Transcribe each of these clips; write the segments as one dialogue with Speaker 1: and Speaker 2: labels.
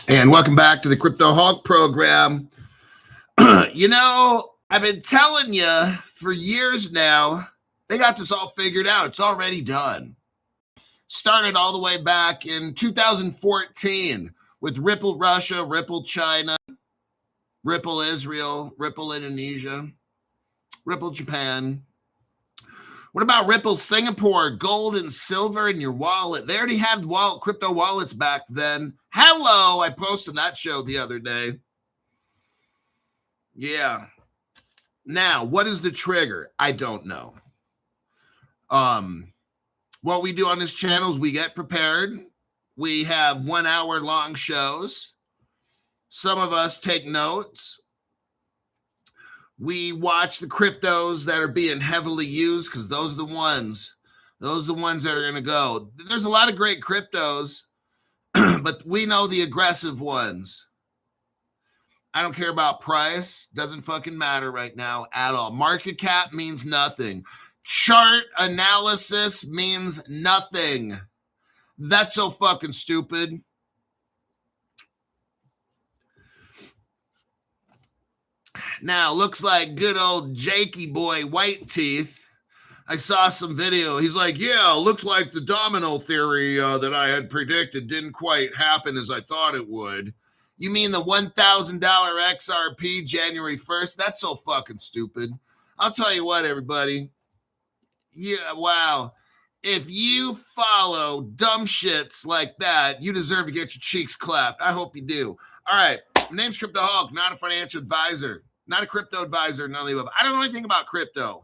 Speaker 1: And welcome back to the Crypto Hawk program. I've been telling you for years now, they got this all figured out. It's already done. Started all the way back in 2014 with Ripple Russia, Ripple China, Ripple Israel, Ripple Indonesia, Ripple Japan. What about Ripple Singapore, gold and silver in your wallet? They already had crypto wallets back then. Hello, I posted that show the other day. Yeah. Now, what is the trigger? I don't know. What we do on this channel is we get prepared. We have 1 hour long shows. Some of us take notes. We watch the cryptos that are being heavily used because those are the ones that are going to go. There's a lot of great cryptos, but we know the aggressive ones. I don't care about price. Doesn't fucking matter right now at all. Market cap means nothing. Chart analysis means nothing. That's so fucking stupid. Now, looks like good old Jakey boy White Teeth. I saw some video. He's like, yeah, looks like the domino theory that I had predicted didn't quite happen as I thought it would. You mean the $1,000 XRP January 1st? That's so fucking stupid. I'll tell you what, everybody. Yeah, wow. If you follow dumb shits like that, you deserve to get your cheeks clapped. I hope you do. All right. My name's Crypto Hawk, not a financial advisor. Not a crypto advisor, none of the above. I don't know anything about crypto.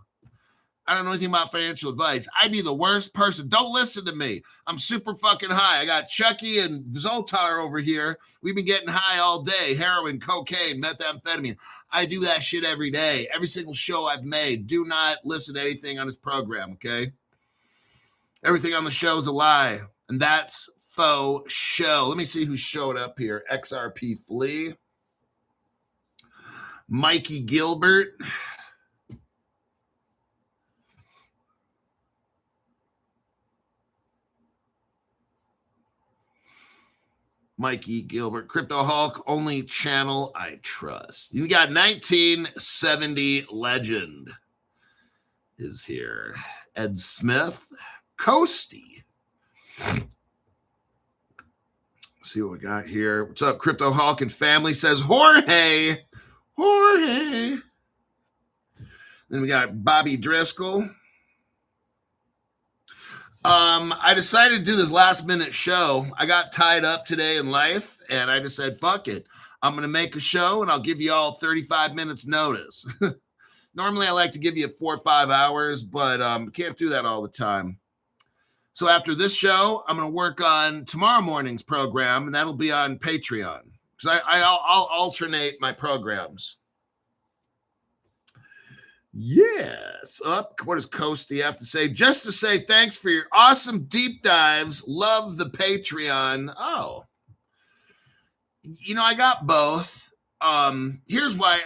Speaker 1: I don't know anything about financial advice. I'd be the worst person. Don't listen to me. I'm super fucking high. I got Chucky and Zoltar over here. We've been getting high all day. Heroin, cocaine, methamphetamine. I do that shit every day. Every single show I've made. Do not listen to anything on this program, okay? Everything on the show is a lie. And that's faux show. Let me see who showed up here. XRP Flea. Mikey Gilbert. Mikey Gilbert. Crypto Hawk, only channel I trust. You got 1970 legend is here. Ed Smith. Coasty. See what we got here. What's up, Crypto Hawk and family? Says Jorge. Then we got Bobby Driscoll. I decided to do this last minute show. I got tied up today in life, and I just said, fuck it. I'm going to make a show, and I'll give you all 35 minutes notice. Normally, I like to give you 4 or 5 hours, but can't do that all the time. So after this show, I'm going to work on tomorrow morning's program, and that'll be on Patreon. Because I'll alternate my programs. Yes. What does Coasty have to say? Just to say thanks for your awesome deep dives. Love the Patreon. Oh. I got both. Here's why.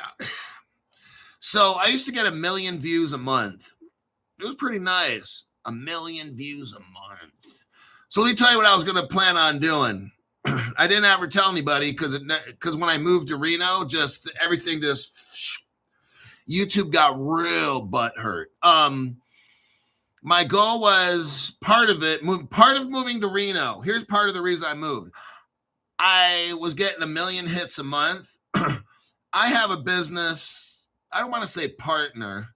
Speaker 1: So I used to get 1 million views a month. It was pretty nice. 1 million views a month. So let me tell you what I was going to plan on doing. I didn't ever tell anybody because when I moved to Reno, everything YouTube got real butthurt. My goal was part of moving to Reno. Here's part of the reason I moved. I was getting 1 million hits a month. I have a business. I don't want to say partner.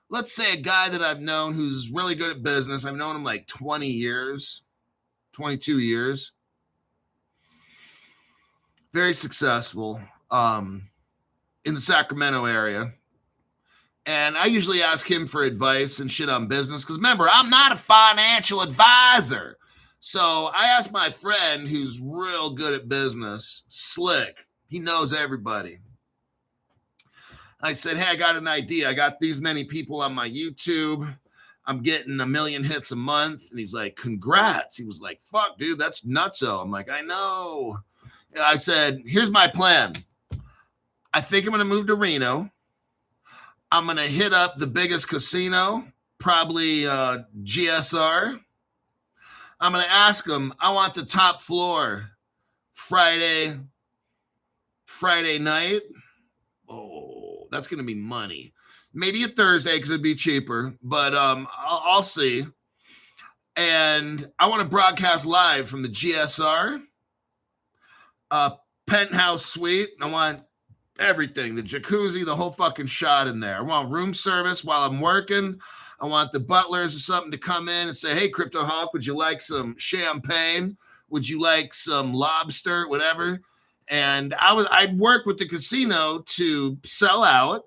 Speaker 1: Let's say a guy that I've known who's really good at business. I've known him like 20 years, 22 years. Very successful in the Sacramento area. And I usually ask him for advice and shit on business. Because remember, I'm not a financial advisor. So I asked my friend who's real good at business, Slick. He knows everybody. I said, hey, I got an idea. I got these many people on my YouTube. I'm getting 1 million hits a month. And he's like, congrats. He was like, fuck, dude, that's nutso. I'm like, I know. I said, here's my plan. I think I'm going to move to Reno. I'm going to hit up the biggest casino, probably GSR. I'm going to ask them, I want the top floor Friday, Friday night. Oh, that's going to be money. Maybe a Thursday because it'd be cheaper, but I'll see. And I want to broadcast live from the GSR penthouse suite. I want everything, the jacuzzi, the whole fucking shot in there. I want room service while I'm working. I want the butlers or something to come in and say, hey, Crypto Hawk, would you like some champagne? Would you like some lobster, whatever? And I'd work with the casino to sell out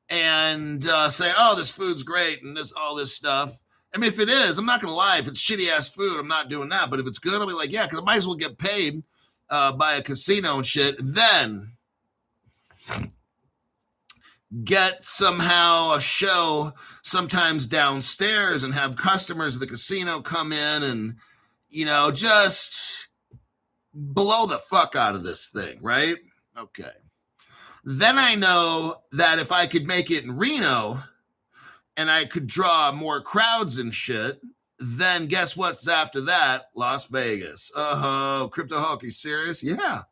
Speaker 1: and say, oh, this food's great and all this stuff. I mean, if it is, I'm not going to lie. If it's shitty ass food, I'm not doing that. But if it's good, I'll be like, yeah, because I might as well get paid by a casino and shit. Then get somehow a show sometimes downstairs and have customers of the casino come in and, just blow the fuck out of this thing, right? Okay. Then I know that if I could make it in Reno and I could draw more crowds and shit, then guess what's after that? Las Vegas. Oh, Crypto Hawk, you serious? Yeah.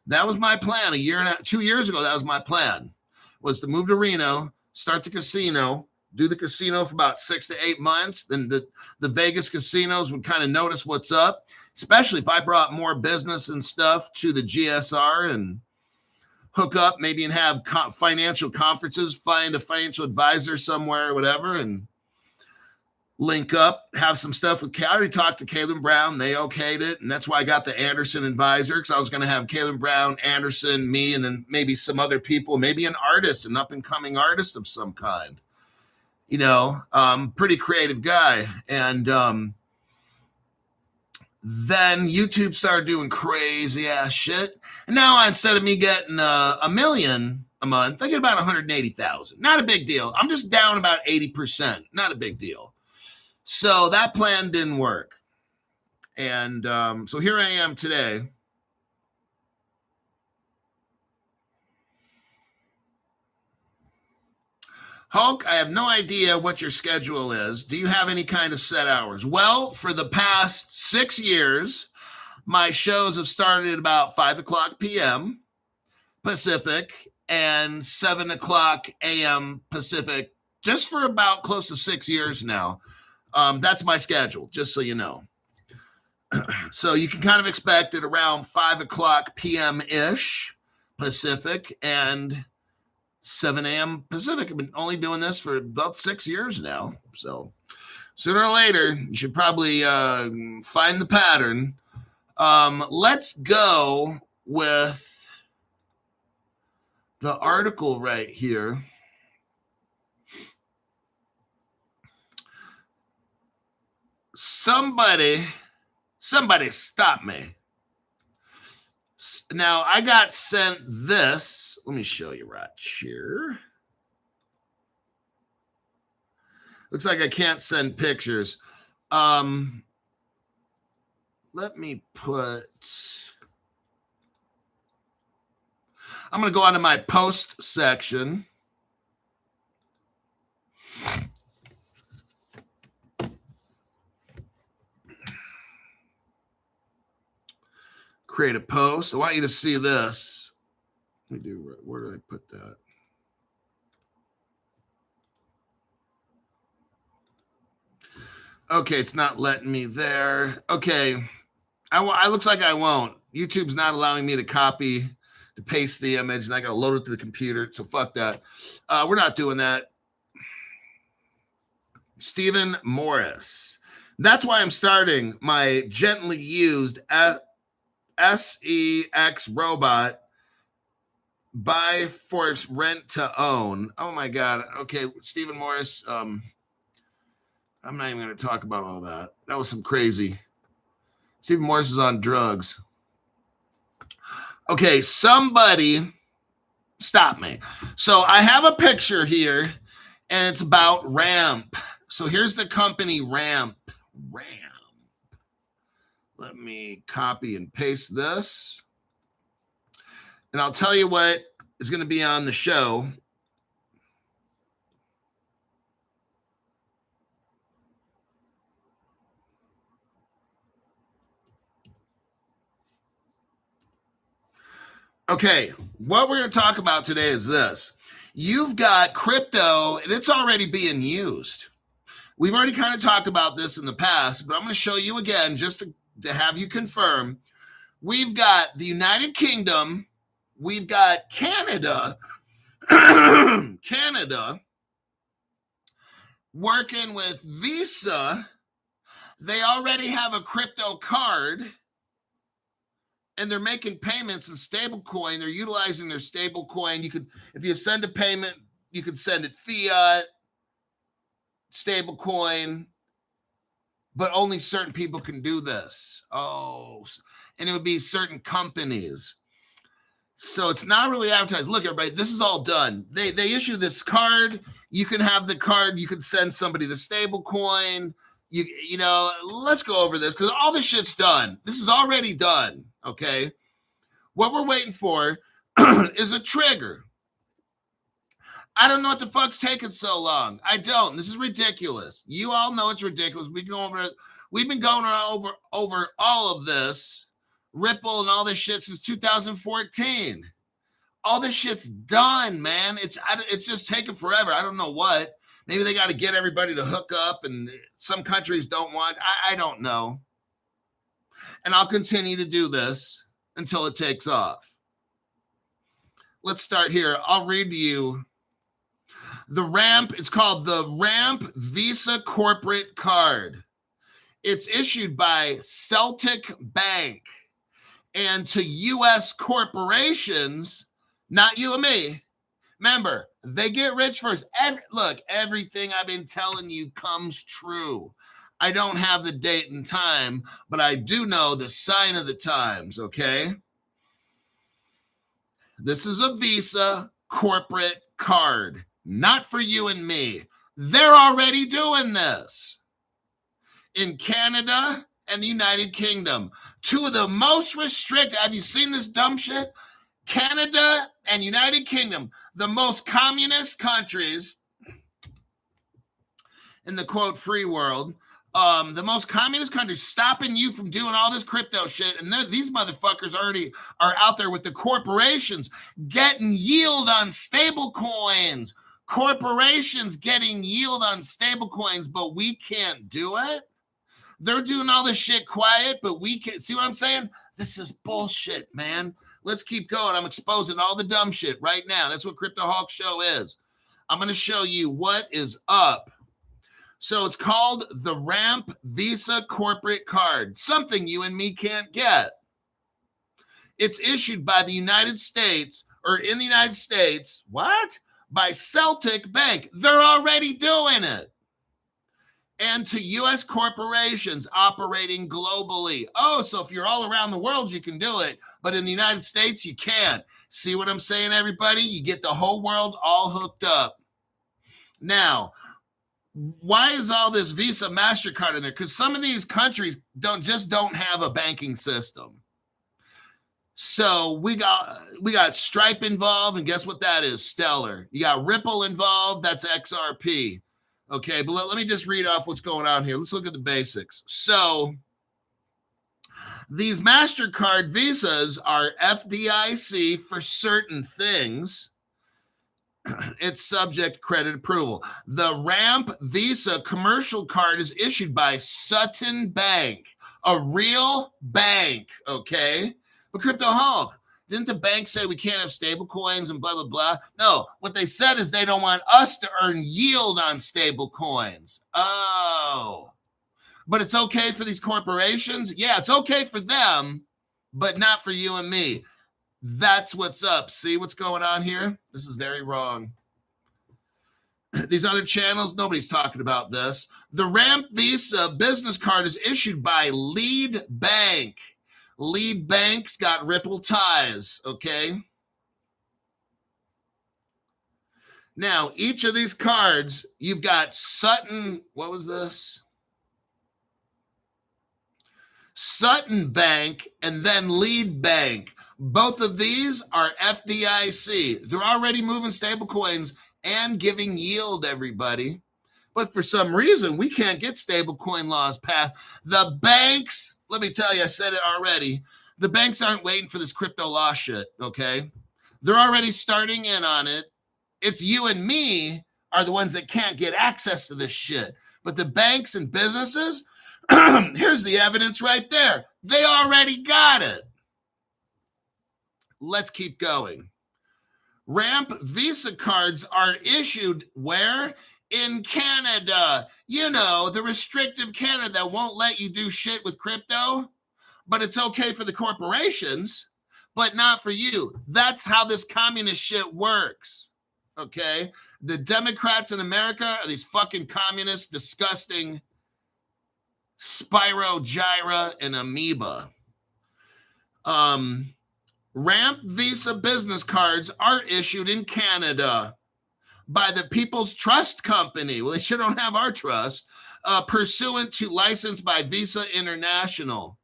Speaker 1: That was my plan 2 years ago. That was my plan, was to move to Reno, start the casino, do the casino for about 6 to 8 months. Then the Vegas casinos would kind of notice what's up, especially if I brought more business and stuff to the GSR and hook up maybe and have financial conferences, find a financial advisor somewhere or whatever, and link up, have some stuff with, I already talked to Caleb Brown. They okayed it. And that's why I got the Anderson advisor, because I was going to have Caleb Brown, Anderson, me, and then maybe some other people, maybe an artist, an up and coming artist of some kind, pretty creative guy. And then YouTube started doing crazy ass shit. And now instead of me getting $1 million a month, I get about 180,000. Not a big deal. I'm just down about 80%. Not a big deal. So that plan didn't work. And so here I am today. Hulk, I have no idea what your schedule is. Do you have any kind of set hours? Well, for the past 6 years, my shows have started at about 5 o'clock p.m. Pacific and 7 o'clock a.m. Pacific, just for about close to 6 years now. That's my schedule, just so you know. So you can kind of expect it around 5 o'clock p.m.-ish Pacific and 7 a.m. Pacific. I've been only doing this for about 6 years now. So sooner or later, you should probably find the pattern. Let's go with the article right here. Somebody stop me. Now, I got sent this. Let me show you right here. Looks like I can't send pictures. Let me put... I'm going to go onto my post section. Create a post. I want you to see this. Let me do, where did I put that? Okay, it's not letting me there. Okay, I looks like I won't. YouTube's not allowing me to copy, to paste the image, and I got to load it to the computer. So fuck that. We're not doing that. Stephen Morris. That's why I'm starting my gently used SEX robot, buy, force, rent to own. Oh my God. Okay, Stephen Morris. I'm not even going to talk about all that. That was some crazy. Stephen Morris is on drugs. Okay, somebody stop me. So I have a picture here, and it's about Ramp. So here's the company Ramp. Let me copy and paste this. And I'll tell you what is going to be on the show. Okay, what we're going to talk about today is this. You've got crypto, and it's already being used. We've already kind of talked about this in the past, but I'm going to show you again just to have you confirm. We've got the United Kingdom. We've got Canada. Canada working with Visa. They already have a crypto card, and they're making payments in stablecoin. They're utilizing their stablecoin. You could, if you send a payment, you could send it fiat, stablecoin, but only certain people can do this. Oh, and it would be certain companies. So it's not really advertised. Look, everybody, this is all done. They issue this card. You can have the card. You can send somebody the stablecoin. You know, let's go over this because all this shit's done. This is already done, okay? What we're waiting for is a trigger. I don't know what the fuck's taking so long. I don't. This is ridiculous. You all know it's ridiculous. We've been going over all of this, Ripple and all this shit since 2014. All this shit's done, man. It's just taking forever. I don't know what. Maybe they got to get everybody to hook up, and some countries don't want. I don't know. And I'll continue to do this until it takes off. Let's start here. I'll read to you the Ramp. It's called the Ramp Visa Corporate Card. It's issued by Celtic Bank. And to U.S. corporations, not you and me. Remember, they get rich first. Look, everything I've been telling you comes true. I don't have the date and time, but I do know the sign of the times, okay? This is a Visa corporate card, not for you and me. They're already doing this in Canada and the United Kingdom. Two of the most restricted. Have you seen this dumb shit? Canada and United Kingdom, the most communist countries in the quote free world, the most communist countries stopping you from doing all this crypto shit. And these motherfuckers already are out there with the corporations getting yield on stable coins. Corporations getting yield on stable coins, but we can't do it. They're doing all this shit quiet, but we can't. See what I'm saying? This is bullshit, man. Let's keep going. I'm exposing all the dumb shit right now. That's what Crypto Hawk Show is. I'm going to show you what is up. So it's called the Ramp Visa Corporate Card, something you and me can't get. It's issued by the United States, or in the United States, what? By Celtic Bank. They're already doing it. And to U.S. corporations operating globally. Oh, so if you're all around the world, you can do it. But in the United States, you can't. See what I'm saying, everybody? You get the whole world all hooked up. Now, why is all this Visa, Mastercard in there? Because some of these countries don't have a banking system. So we got Stripe involved, and guess what that is? Stellar. You got Ripple involved. That's XRP. Okay, but let me just read off what's going on here. Let's look at the basics. So these MasterCard Visas are FDIC for certain things. It's subject credit approval. The Ramp Visa commercial card is issued by Sutton Bank, a real bank, okay? But Crypto Hawk, didn't the bank say we can't have stable coins and blah, blah, blah? No, what they said is they don't want us to earn yield on stable coins. Oh, but it's okay for these corporations? Yeah, it's okay for them, but not for you and me. That's what's up. See what's going on here? This is very wrong. These other channels, nobody's talking about this. The Ramp Visa business card is issued by Lead Bank. Lead Bank's got Ripple ties, okay? Now, each of these cards, you've got Sutton, what was this? Sutton Bank and then Lead Bank. Both of these are FDIC. They're already moving stable coins and giving yield, everybody. But for some reason, we can't get stable coin laws passed. The banks, let me tell you, I said it already. The banks aren't waiting for this crypto law shit, okay? They're already starting in on it. It's you and me are the ones that can't get access to this shit. But the banks and businesses, here's the evidence right there. They already got it. Let's keep going. Ramp Visa cards are issued where? In Canada. You know, the restrictive Canada that won't let you do shit with crypto, but it's okay for the corporations, but not for you. That's how this communist shit works. Okay? The Democrats in America are these fucking communist, disgusting Spyro, Gyra, and Amoeba. Ramp Visa business cards are issued in Canada by the People's Trust Company. Well, they sure don't have our trust. Pursuant to license by Visa International.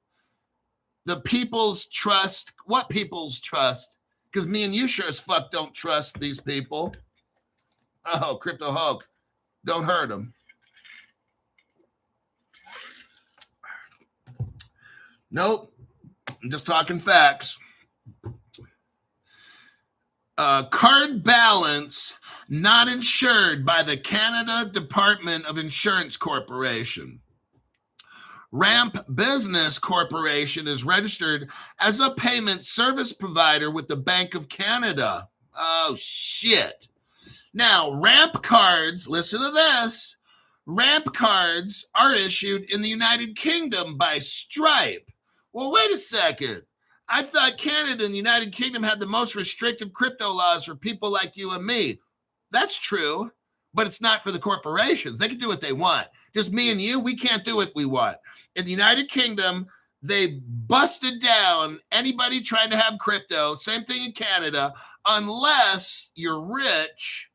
Speaker 1: The People's Trust. What People's Trust? Because me and you sure as fuck don't trust these people. Oh, Crypto Hulk. Don't hurt them. Nope. I'm just talking facts. Card balance not insured by the Canada Department of Insurance Corporation. Ramp Business Corporation is registered as a payment service provider with the Bank of Canada. Oh, shit. Now, Ramp cards, listen to this. Ramp cards are issued in the United Kingdom by Stripe. Well, wait a second. I thought Canada and the United Kingdom had the most restrictive crypto laws for people like you and me. That's true, but it's not for the corporations. They can do what they want. Just me and you, we can't do what we want. In the United Kingdom, they busted down anybody trying to have crypto. Same thing in Canada, unless you're rich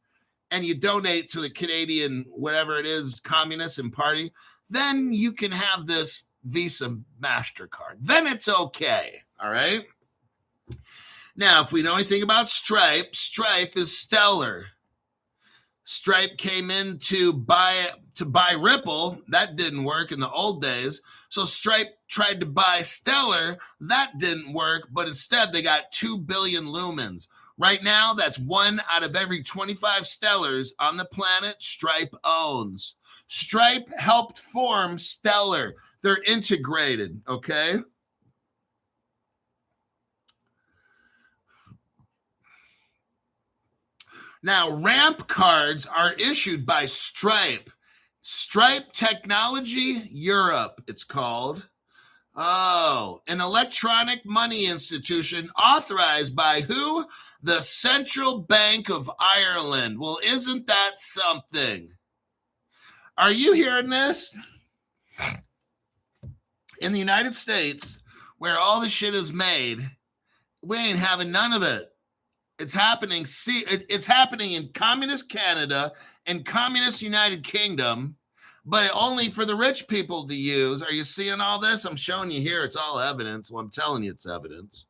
Speaker 1: and you donate to the Canadian, whatever it is, communist and party, then you can have this Visa Mastercard. Then it's okay. All right. Now, if we know anything about Stripe, Stripe is stellar. Stripe came in to buy Ripple. That didn't work in the old days. So Stripe tried to buy Stellar. That didn't work, but instead they got 2 billion lumens. Right now, that's 1 out of every 25 Stellars on the planet Stripe owns. Stripe helped form Stellar. They're integrated, okay? Now, Ramp cards are issued by Stripe. Stripe Technology Europe, it's called. Oh, an electronic money institution authorized by who? The Central Bank of Ireland. Well, isn't that something? Are you hearing this? In the United States, where all the shit is made, we ain't having none of it. It's happening. See, it's happening in communist Canada and communist United Kingdom, but only for the rich people to use. Are you seeing all this? I'm showing you here. It's all evidence. Well, I'm telling you it's evidence.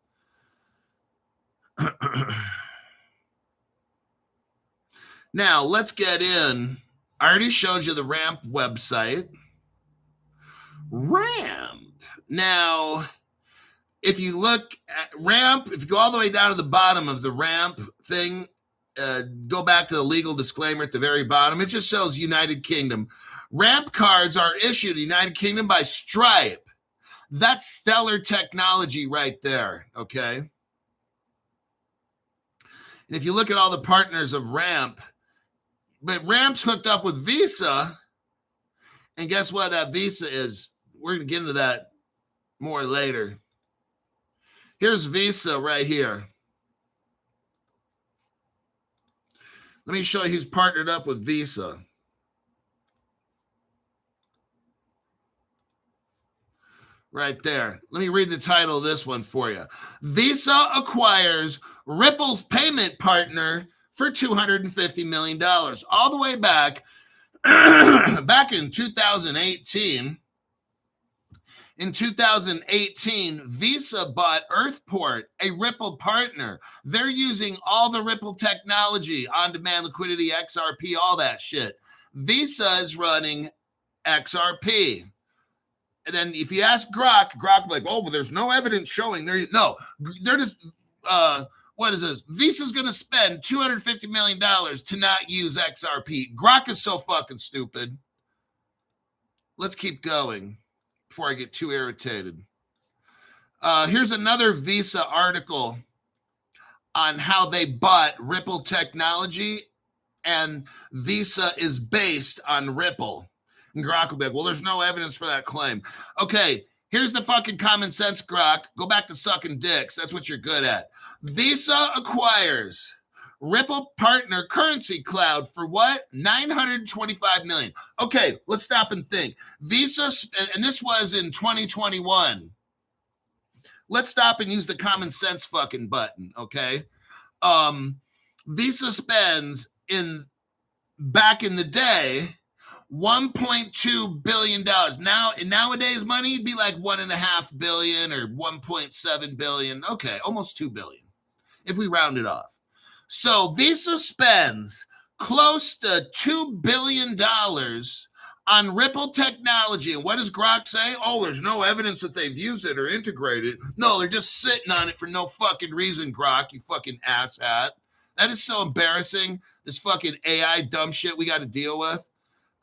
Speaker 1: Now, let's get in. I already showed you the Ramp website. Ramp. Now, if you look at Ramp, if you go all the way down to the bottom of the Ramp thing, go back to the legal disclaimer at the very bottom. It just shows United Kingdom. Ramp cards are issued in the United Kingdom by Stripe. That's stellar technology right there, okay? And if you look at all the partners of Ramp, but Ramp's hooked up with Visa, and guess what that Visa is? We're going to get into that more later. Here's Visa right here. Let me show you who's partnered up with Visa. Right there. Let me read the title of this one for you. Visa acquires Ripple's payment partner for $250 million. All the way back, back in 2018. In 2018, Visa bought Earthport, a Ripple partner. They're using all the Ripple technology, on-demand liquidity, XRP, all that shit. Visa is running XRP. And then if you ask Grok will be like, oh, well, there's no evidence showing there. No, they're just, what is this? Visa's going to spend $250 million to not use XRP. Grok is so fucking stupid. Let's keep going before I get too irritated. Here's another Visa article on how they bought Ripple technology, and Visa is based on Ripple. And Grok will be like, well, there's no evidence for that claim. Okay, here's the fucking common sense, Grok. Go back to sucking dicks. That's what you're good at. Visa acquires Ripple partner currency cloud for what? $925 million. Okay, let's stop and think. Visa, and this was in 2021. Let's stop and use the common sense fucking button, okay? Visa spends back in the day $1.2 billion. Now, in nowadays money, it'd be like $1.5 billion or $1.7 billion. Okay, almost $2 billion if we round it off. So Visa spends close to $2 billion on Ripple technology. And what does Grok say? Oh, there's no evidence that they've used it or integrated it. No, they're just sitting on it for no fucking reason, Grok, you fucking asshat. That is so embarrassing. This fucking AI dumb shit we got to deal with.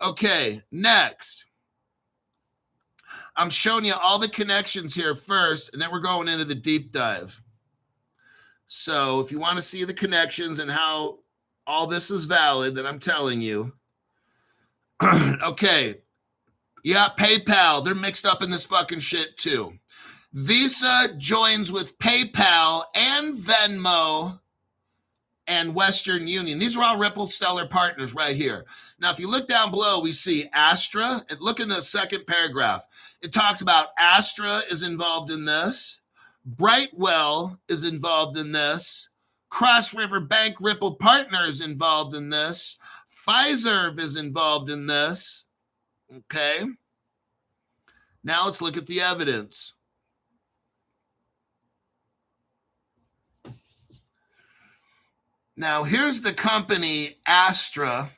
Speaker 1: Okay, next. I'm showing you all the connections here first, and then we're going into the deep dive. So if you want to see the connections and how all this is valid that I'm telling you. Okay. Yeah, PayPal. They're mixed up in this fucking shit too. Visa joins with PayPal and Venmo and Western Union. These are all Ripple Stellar partners right here. Now, if you look down below, we see Astra. And look in the second paragraph. It talks about Astra is involved in this. Brightwell is involved in this. Cross River Bank Ripple Partners involved in this. Pfizer is involved in this. Okay. Now let's look at the evidence. Now here's the company Astra.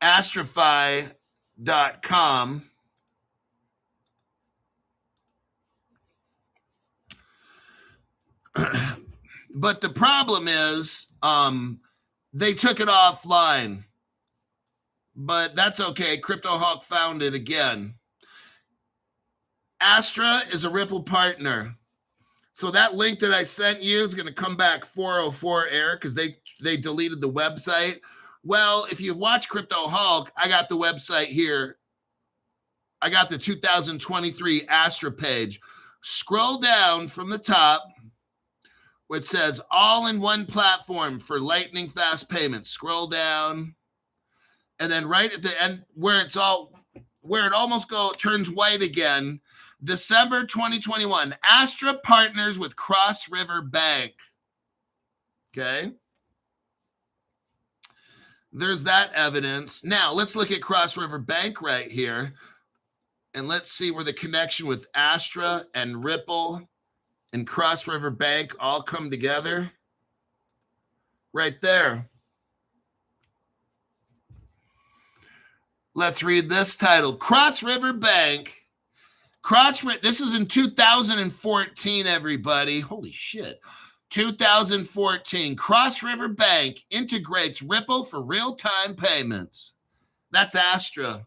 Speaker 1: Astrify.com. But the problem is they took it offline. But that's okay. CryptoHawk found it again. Astra is a Ripple partner. So that link that I sent you is going to come back 404 error because they deleted the website. Well, if you watch CryptoHawk, I got the website here. I got the 2023 Astra page. Scroll down from the top where it says all-in-one platform for lightning fast payments. Scroll down. And then right at the end where it almost turns white again, December 2021, Astra partners with Cross River Bank. Okay. There's that evidence. Now, let's look at Cross River Bank right here. And let's see where the connection with Astra and Ripple and Cross River Bank all come together. Right there. Let's read this title. Cross River Bank. This is in 2014, everybody. Holy shit. 2014. Cross River Bank integrates Ripple for real-time payments. That's Astra.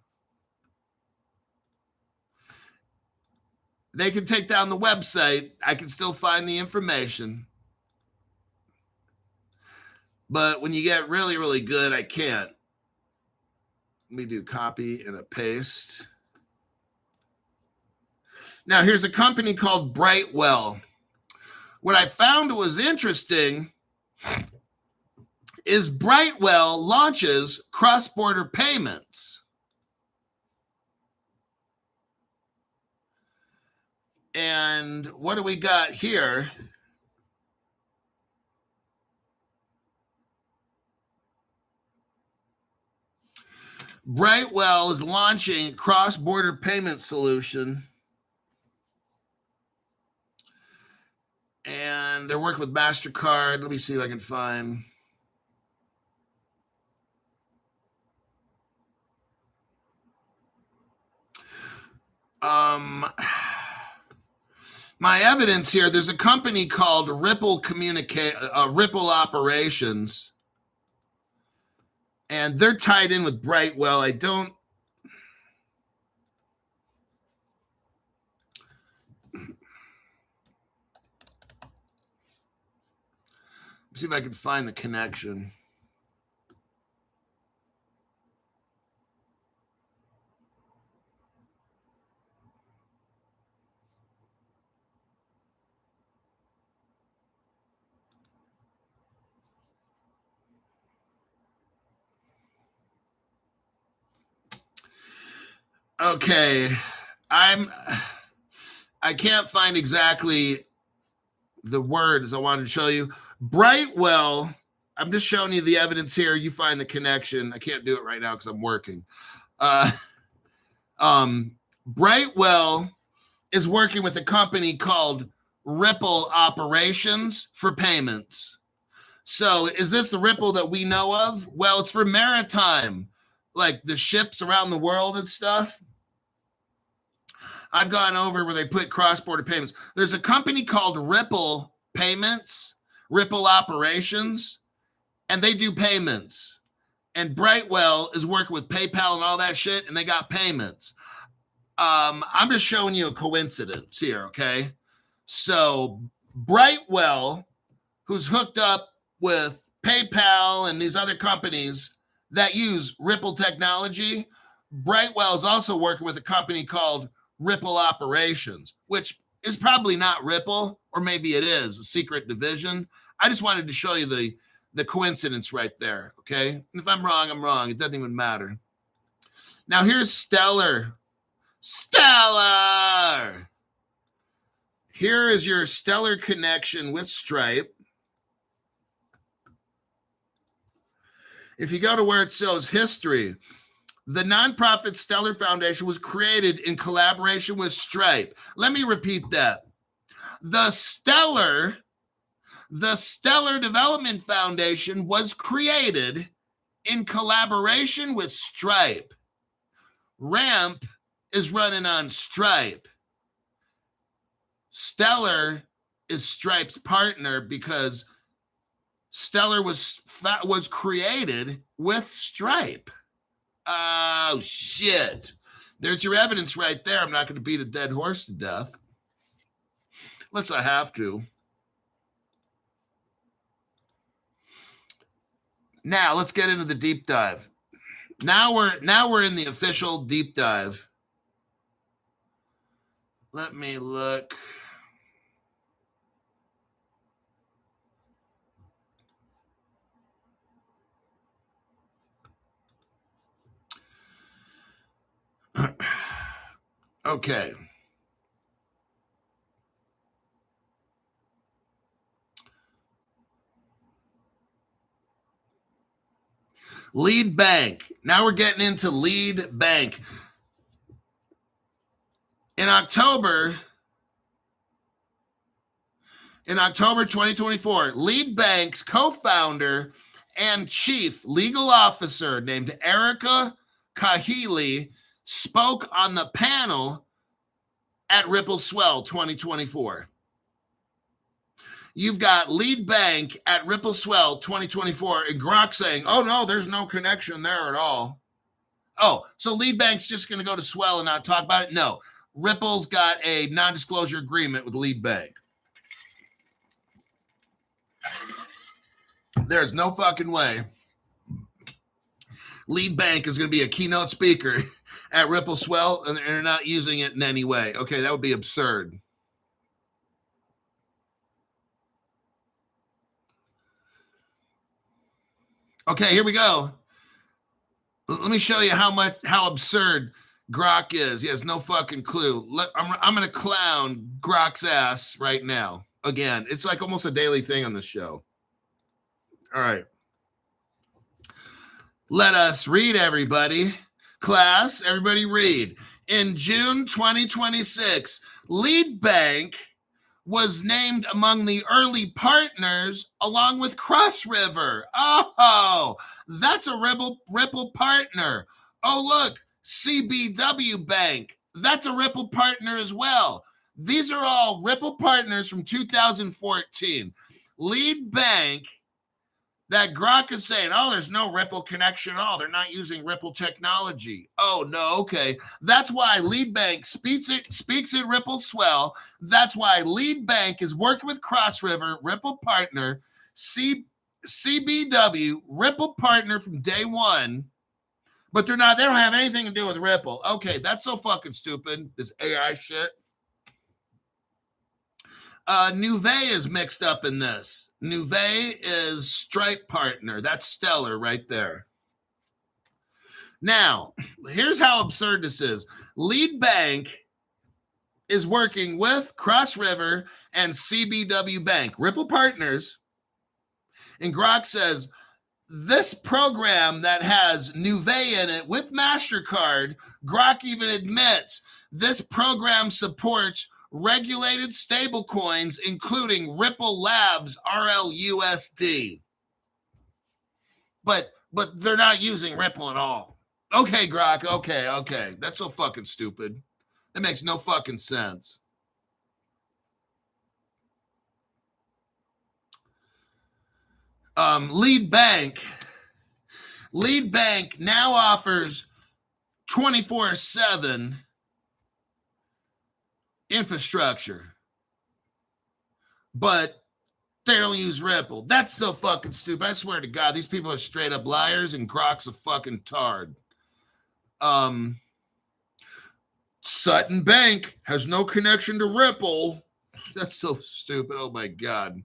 Speaker 1: They can take down the website. I can still find the information. But when you get really, really good, I can't. Let me do copy and a paste. Now, here's a company called Brightwell. What I found was interesting is Brightwell launches cross-border payments. And what do we got here? Brightwell is launching cross-border payment solution. And they're working with Mastercard. Let me see if I can find. My evidence here, there's a company called Ripple Operations, and they're tied in with Brightwell. See if I can find the connection. Okay, I can't find exactly the words I wanted to show you. Brightwell, I'm just showing you the evidence here. You find the connection. I can't do it right now because I'm working. Brightwell is working with a company called Ripple Operations for payments. So is this the Ripple that we know of? Well, it's for maritime, like the ships around the world and stuff. I've gone over where they put cross-border payments. There's a company called Ripple Payments, Ripple Operations, and they do payments. And Brightwell is working with PayPal and all that shit, and they got payments. I'm just showing you a coincidence here, okay? So Brightwell, who's hooked up with PayPal and these other companies that use Ripple technology, Brightwell is also working with a company called Ripple Operations, which is probably not Ripple, or maybe it is a secret division. I just wanted to show you the coincidence right there, okay? And if I'm wrong, I'm wrong. It doesn't even matter. Now here's Stellar. Stellar! Here is your Stellar connection with Stripe. If you go to where it shows history, the nonprofit Stellar Foundation was created in collaboration with Stripe. Let me repeat that. The Stellar Development Foundation was created in collaboration with Stripe. Ramp is running on Stripe. Stellar is Stripe's partner because Stellar was created with Stripe. Oh, shit. There's your evidence right there. I'm not going to beat a dead horse to death. Unless I have to. Now, let's get into the deep dive. Now we're in the official deep dive. Let me look. Okay. Lead bank. Now we're getting into lead bank. In October 2024, Lead Bank's co-founder and chief legal officer named Erica Kahili spoke on the panel at Ripple Swell 2024. You've got Lead Bank at Ripple Swell 2024 and Grok saying, oh, no, there's no connection there at all. Oh, so Lead Bank's just going to go to Swell and not talk about it? No. Ripple's got a non-disclosure agreement with Lead Bank. There's no fucking way Lead Bank is going to be a keynote speaker at Ripple Swell and they're not using it in any way. Okay, that would be absurd. Okay, here we go. Let me show you how absurd Grok is. He has no fucking clue. I'm going to clown Grok's ass right now. Again, it's like almost a daily thing on this show. All right. Let us read, everybody. Class, everybody read. In June 2026, Lead Bank was named among the early partners along with Cross River. Oh, that's a Ripple partner. Oh, look, CBW Bank. That's a Ripple partner as well. These are all Ripple partners from 2014. Lead bank that Grok is saying, oh, there's no Ripple connection at all. They're not using Ripple technology. Oh, no, okay. That's why Lead Bank speaks at Ripple Swell. That's why Lead Bank is working with Cross River, Ripple partner, CBW, Ripple partner from day one. But they don't have anything to do with Ripple. Okay, that's so fucking stupid, this AI shit. Nuvei is mixed up in this. Nuvei is Stripe partner. That's Stellar right there. Now, here's how absurd this is. Lead Bank is working with Cross River and CBW Bank, Ripple partners. And Grok says, this program that has Nuvei in it with Mastercard, Grok even admits this program supports regulated stablecoins, including Ripple Labs RLUSD. But they're not using Ripple at all. Okay, Grok, okay. That's so fucking stupid. That makes no fucking sense. Lead Bank now offers 24/7 infrastructure, but they don't use Ripple. That's so fucking stupid. I swear to God, these people are straight up liars, and Grok's a fucking tard. Sutton Bank has no connection to Ripple. That's so stupid. Oh my God.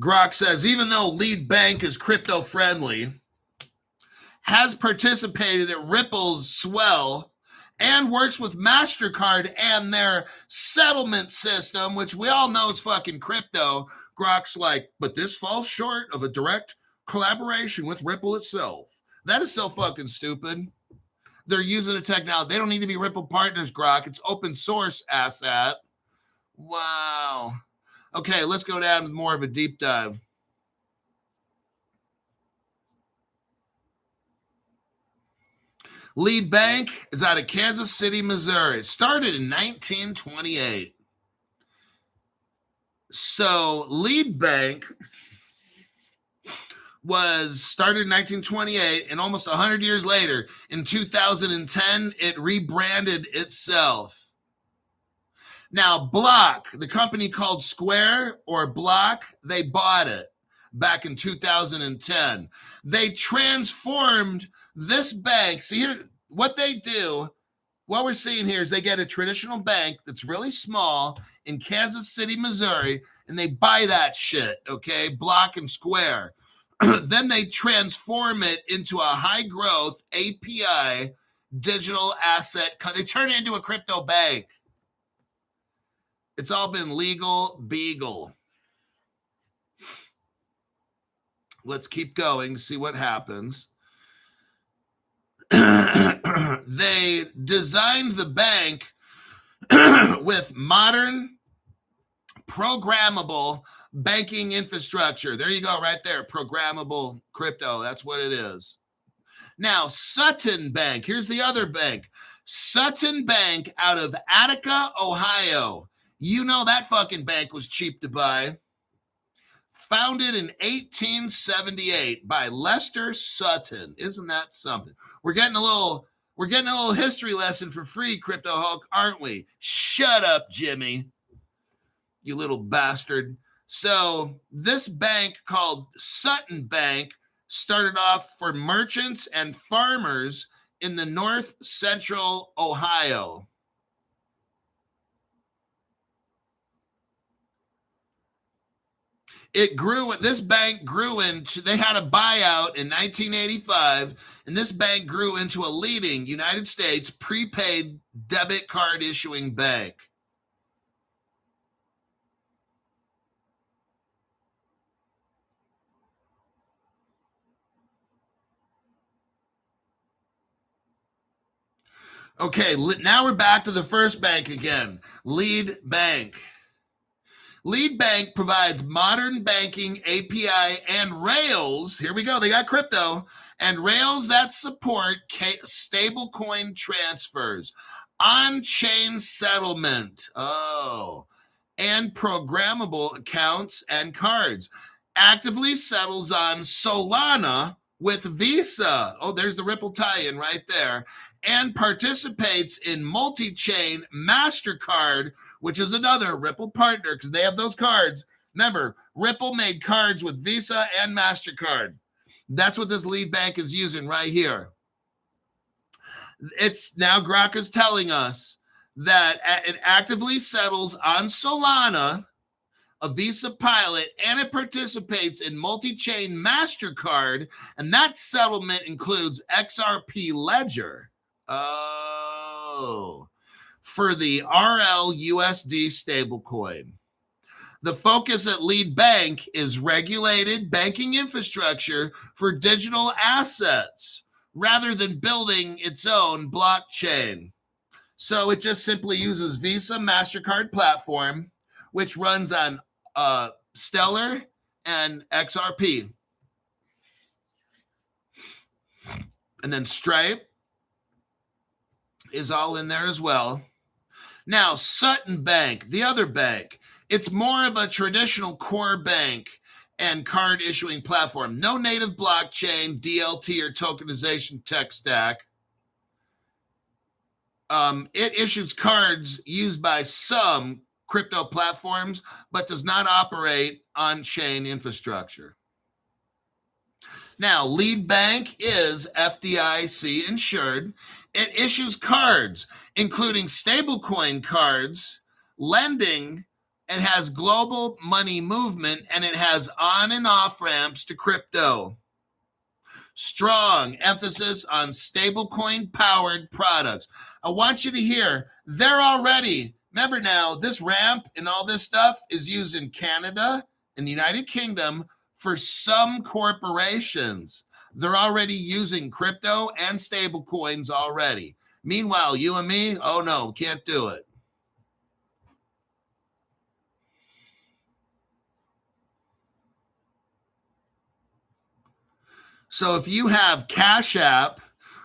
Speaker 1: Grok says, even though Lead Bank is crypto friendly, has participated at Ripple's Swell, and works with Mastercard and their settlement system, which we all know is fucking crypto. Grok's like, but this falls short of a direct collaboration with Ripple itself. That is so fucking stupid. They're using the technology. They don't need to be Ripple partners, Grok. It's open source asset. Wow. Okay, let's go down to more of a deep dive. Lead Bank is out of Kansas City, Missouri. It started in 1928. So Lead Bank was started in 1928, and almost 100 years later, in 2010, it rebranded itself. Now, Block, the company called Square or Block, they bought it back in 2010. They transformed this bank. See here, what they do, what we're seeing here is they get a traditional bank that's really small in Kansas City, Missouri, and they buy that shit, okay, Block and Square. Then they transform it into a high-growth API digital asset. They turn it into a crypto bank. It's all been legal beagle. Let's keep going to see what happens. They designed the bank with modern, programmable banking infrastructure. There you go, right there. Programmable crypto. That's what it is. Now, Sutton Bank. Here's the other bank. Sutton Bank out of Attica, Ohio. You know that fucking bank was cheap to buy. Founded in 1878 by Lester Sutton. Isn't that something? We're getting a little history lesson for free, Crypto Hulk, aren't we? Shut up, Jimmy. You little bastard. So this bank called Sutton Bank started off for merchants and farmers in the north central Ohio. This bank grew into, they had a buyout in 1985, and this bank grew into a leading United States prepaid debit card issuing bank. Okay, now we're back to the first bank again, Lead Bank. Lead Bank provides modern banking API and rails. Here we go. They got crypto and rails that support stablecoin transfers, on-chain settlement, and programmable accounts and cards. Actively settles on Solana with Visa. Oh, there's the Ripple tie-in right there. And participates in multi-chain Mastercard, which is another Ripple partner because they have those cards. Remember, Ripple made cards with Visa and Mastercard. That's what this lead bank is using right here. It's now Grok is telling us that it actively settles on Solana, a Visa pilot, and it participates in multi-chain Mastercard, and that settlement includes XRP Ledger. For the RLUSD stablecoin. The focus at Lead Bank is regulated banking infrastructure for digital assets rather than building its own blockchain. So it just simply uses Visa Mastercard platform, which runs on Stellar and XRP. And then Stripe is all in there as well. Now, Sutton Bank, the other bank, it's more of a traditional core bank and card issuing platform. No native blockchain, DLT, or tokenization tech stack. It issues cards used by some crypto platforms, but does not operate on-chain infrastructure. Now, Lead Bank is FDIC insured. It issues cards, including stablecoin cards, lending, and has global money movement, and it has on and off ramps to crypto. Strong emphasis on stablecoin powered products. I want you to hear, they're already, remember now, this ramp and all this stuff is used in Canada and the United Kingdom for some corporations. They're already using crypto and stable coins already. Meanwhile, you and me, oh no, can't do it. So if you have Cash App,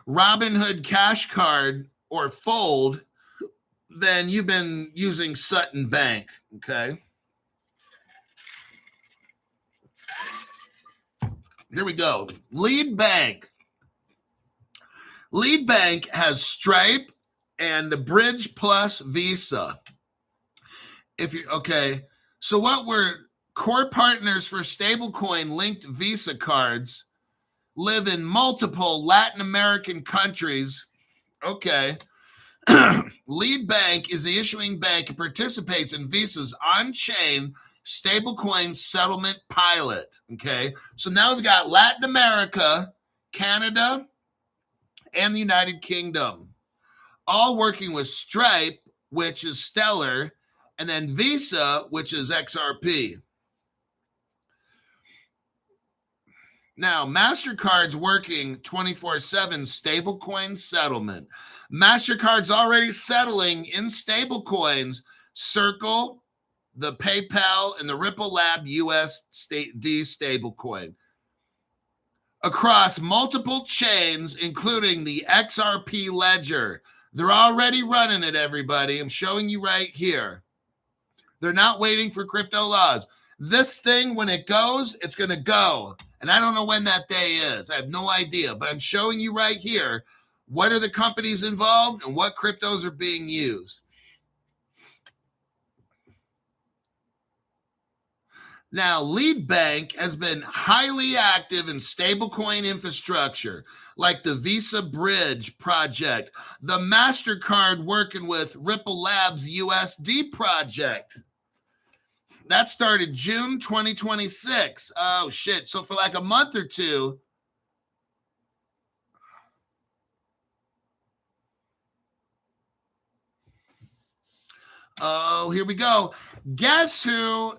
Speaker 1: Robinhood Cash Card, or Fold, then you've been using Sutton Bank, okay? Here we go. Lead Bank. Lead Bank has Stripe and the Bridge Plus Visa. So what we're core partners for stablecoin linked Visa cards live in multiple Latin American countries. Okay. Lead Bank is the issuing bank and participates in Visa's on-chain stablecoin settlement pilot. Okay. So now we've got Latin America, Canada, and the United Kingdom, all working with Stripe, which is Stellar, and then Visa, which is XRP. Now, Mastercard's working 24/7 stablecoin settlement. Mastercard's already settling in stablecoins, Circle, the PayPal, and the Ripple Lab USD stablecoin across multiple chains, including the XRP Ledger. They're already running it, everybody. I'm showing you right here. They're not waiting for crypto laws. This thing, when it goes, it's going to go. And I don't know when that day is. I have no idea. But I'm showing you right here what are the companies involved and what cryptos are being used. Now, Lead Bank has been highly active in stablecoin infrastructure, like the Visa Bridge project, the Mastercard working with Ripple Labs USD project. That started June 2026. Oh, shit. So for like a month or two, oh, here we go. Guess who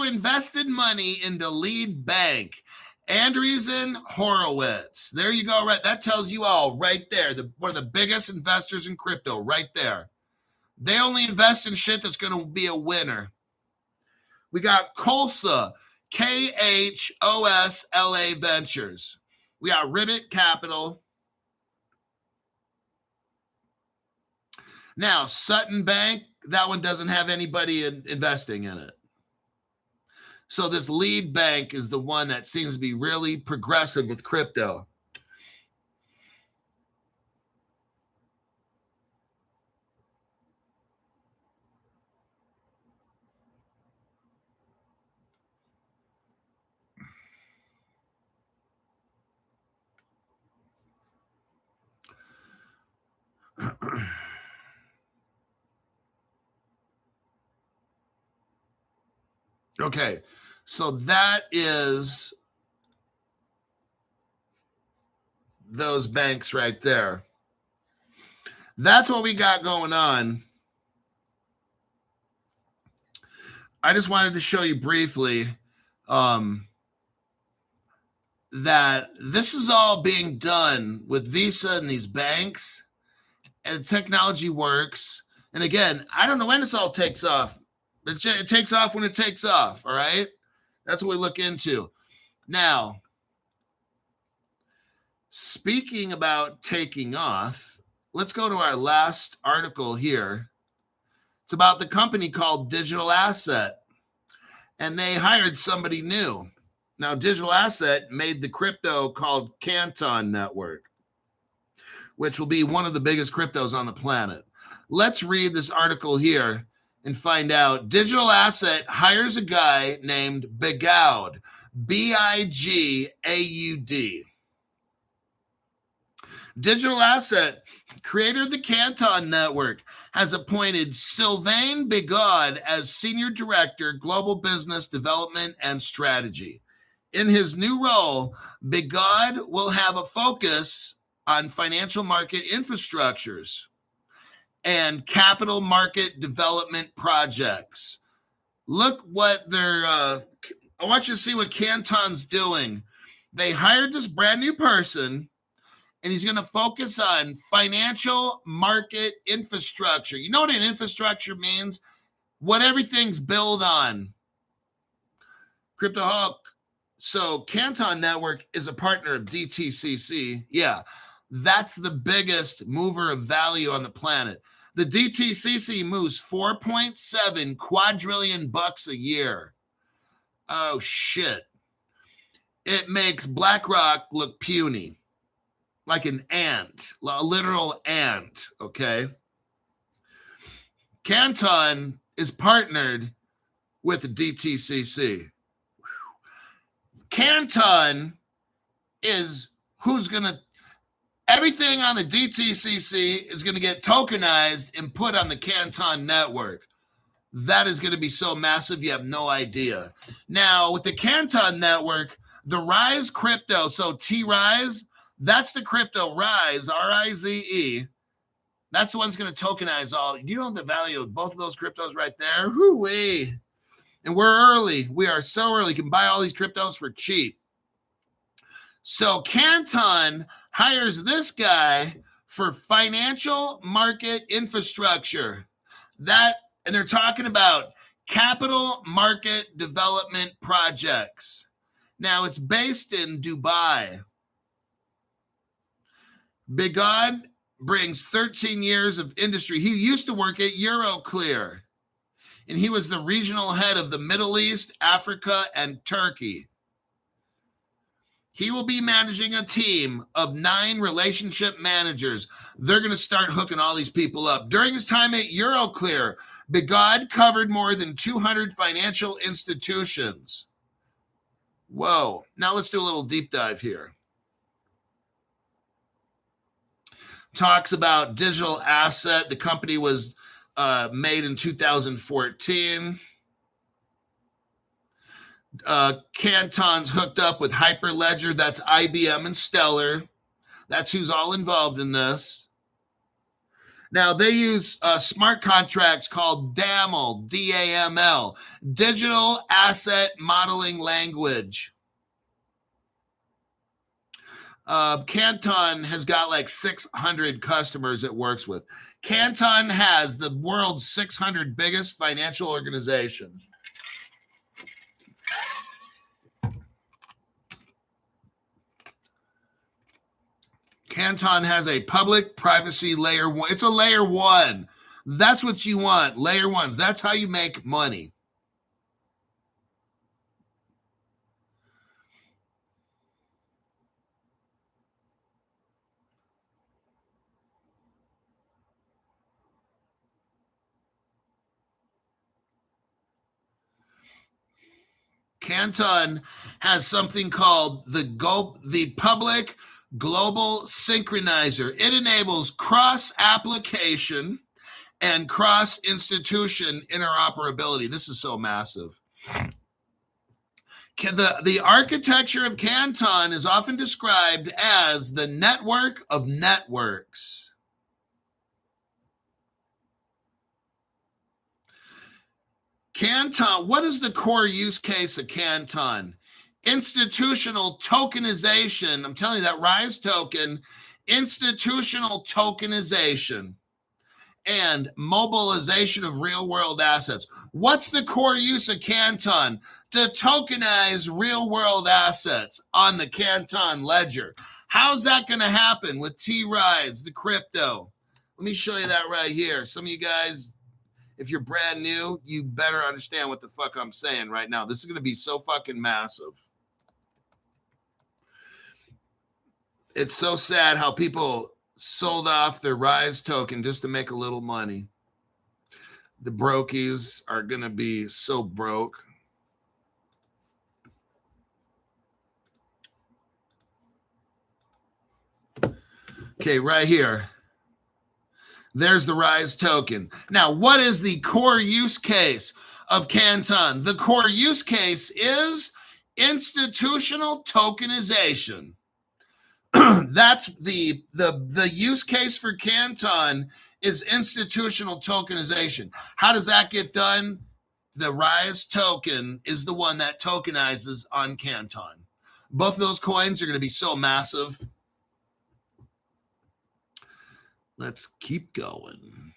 Speaker 1: invested money into Lead Bank? Andreessen Horowitz. There you go. Right. That tells you all right there. One of the biggest investors in crypto right there. They only invest in shit that's going to be a winner. We got Khosla, KHOSLA Ventures. We got Ribbit Capital. Now, Sutton Bank, that one doesn't have anybody investing in it. So this lead bank is the one that seems to be really progressive with crypto. Okay, so that is those banks right there. That's what we got going on. I just wanted to show you briefly that this is all being done with Visa and these banks, and technology works. And again, I don't know when this all takes off. It takes off when it takes off, all right? That's what we look into. Now, speaking about taking off, let's go to our last article here. It's about the company called Digital Asset, and they hired somebody new. Now, Digital Asset made the crypto called Canton Network, which will be one of the biggest cryptos on the planet. Let's read this article here and find out. Digital Asset hires a guy named Bigaud, Bigaud. Digital Asset, creator of the Canton Network, has appointed Sylvain Bigaud as Senior Director, Global Business Development and Strategy. In his new role, Bigaud will have a focus on financial market infrastructures and capital market development projects. Look what they're, I want you to see what Canton's doing. They hired this brand new person, and he's going to focus on financial market infrastructure. You know what an infrastructure means? What everything's built on. Crypto Hawk. So Canton Network is a partner of DTCC. Yeah, that's the biggest mover of value on the planet. The DTCC moves 4.7 quadrillion bucks a year. Oh, shit. It makes BlackRock look puny, like an ant, a literal ant, okay? Canton is partnered with the DTCC. Canton is who's going to, everything on the DTCC is going to get tokenized and put on the Canton Network. That is going to be so massive, you have no idea. Now, with the Canton Network, the Rise crypto, so T-Rise, that's the crypto Rise, R-I-Z-E. That's the one that's going to tokenize all. You know the value of both of those cryptos right there? Hoo-wee. And we're early. We are so early. You can buy all these cryptos for cheap. So Canton hires this guy for financial market infrastructure. And they're talking about capital market development projects. Now, it's based in Dubai. Bigaud brings 13 years of industry. He used to work at Euroclear, and he was the regional head of the Middle East, Africa, and Turkey. He will be managing a team of 9 relationship managers. They're going to start hooking all these people up. During his time at Euroclear, Bigaud covered more than 200 financial institutions. Whoa. Now let's do a little deep dive here. Talks about Digital Asset. The company was made in 2014. Canton's hooked up with Hyperledger. That's IBM and Stellar. That's who's all involved in this. Now, they use smart contracts called DAML, D-A-M-L, Digital Asset Modeling Language. Canton has got like 600 customers it works with. Canton has the world's 600 biggest financial organizations. Canton has a public privacy layer 1. It's a layer 1. That's what you want. Layer 1s. That's how you make money. Canton has something called the Public Global Synchronizer. It enables cross-application and cross-institution interoperability. This is so massive. The architecture of Canton is often described as the network of networks. Canton, what is the core use case of Canton? Institutional tokenization. I'm telling you, that RISE token, institutional tokenization and mobilization of real-world assets. What's the core use of Canton? To tokenize real-world assets on the Canton ledger. How's that going to happen with T-RISE, the crypto? Let me show you that right here. Some of you guys, if you're brand new, you better understand what the fuck I'm saying right now. This is going to be so fucking massive. It's so sad how people sold off their RISE token just to make a little money. The brokies are going to be so broke. Okay, right here. There's the RISE token. Now, what is the core use case of Canton? The core use case is institutional tokenization. That's the use case for Canton is institutional tokenization. How does that get done? The RISE token is the one that tokenizes on Canton. Both of those coins are going to be so massive. Let's keep going.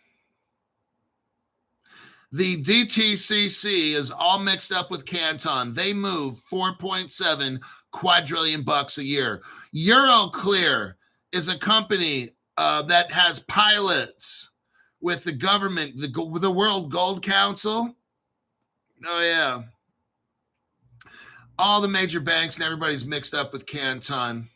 Speaker 1: The DTCC is all mixed up with Canton. They move 4.7 quadrillion bucks a year. Euroclear is a company that has pilots with the government, the World Gold Council. Oh, yeah. All the major banks and everybody's mixed up with Canton.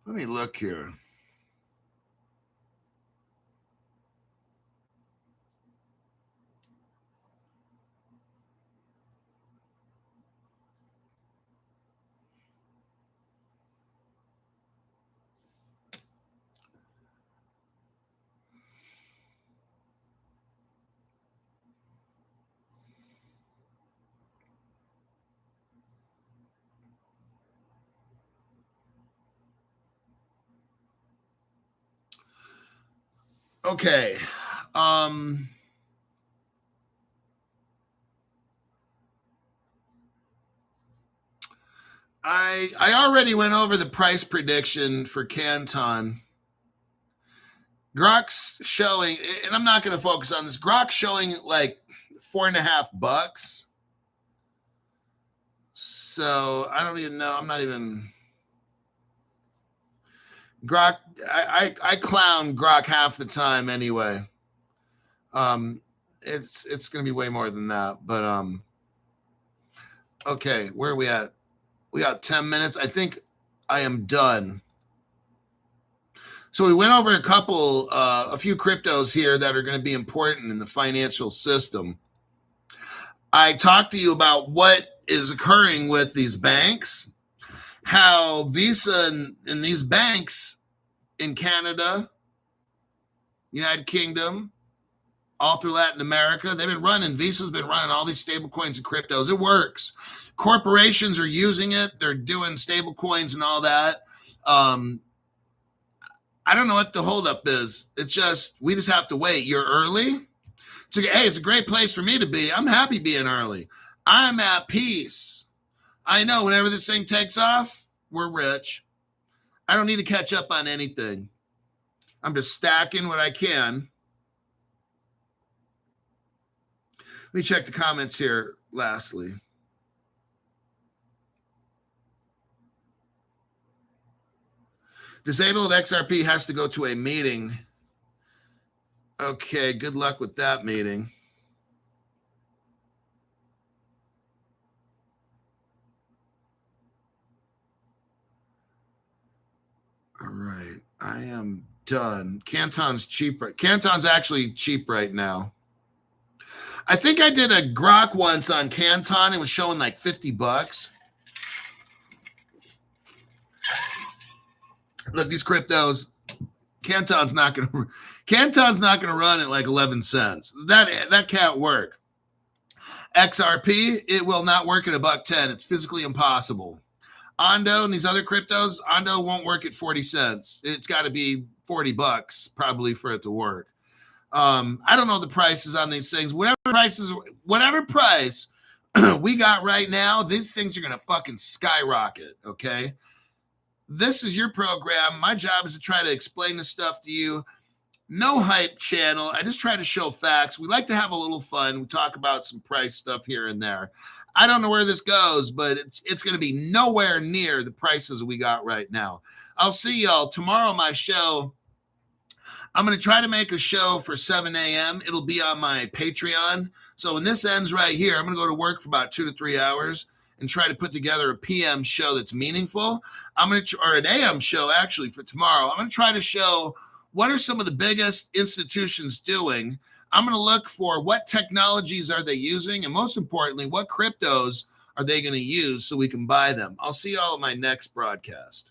Speaker 1: Let me look here. Okay. I already went over the price prediction for Canton. Grok's showing, and I'm not going to focus on this. Grok's showing like $4.50. So I don't even know. I'm not even. Grok, I clown Grok half the time anyway. It's going to be way more than that. But okay, where are we at? We got 10 minutes. I think I am done. So we went over a few cryptos here that are going to be important in the financial system. I talked to you about what is occurring with these banks, how Visa and these banks in Canada, United Kingdom, all through Latin America, Visa's been running all these stable coins and cryptos. It works. Corporations are using it. They're doing stable coins and all that. I don't know what the holdup is. We just have to wait. You're early. It's a great place for me to be. I'm happy being early. I'm at peace. I know whenever this thing takes off, we're rich. I don't need to catch up on anything. I'm just stacking what I can. Let me check the comments here lastly. Disabled XRP has to go to a meeting. Okay, good luck with that meeting. All right, I am done. Canton's cheap. Canton's actually cheap right now. I think I did a grok once on Canton. It was showing like $50. Look, these cryptos, Canton's not gonna run at like 11 cents. That can't work. XRP, it will not work at $1.10. It's physically impossible. Ondo and these other cryptos, Ondo won't work at 40 cents. It's got to be $40 probably for it to work. I don't know the prices on these things. Whatever price we got right now, these things are going to fucking skyrocket, okay? This is your program. My job is to try to explain this stuff to you. No hype channel. I just try to show facts. We like to have a little fun. We talk about some price stuff here and there. I don't know where this goes, but it's going to be nowhere near the prices we got right now. I'll see y'all tomorrow. My show, I'm going to try to make a show for 7 a.m. It'll be on my Patreon. So when this ends right here, I'm going to go to work for about 2 to 3 hours and try to put together a PM show that's meaningful. Or an AM show actually for tomorrow. I'm going to try to show what are some of the biggest institutions doing. I'm going to look for what technologies are they using, and most importantly, what cryptos are they going to use so we can buy them. I'll see y'all in my next broadcast.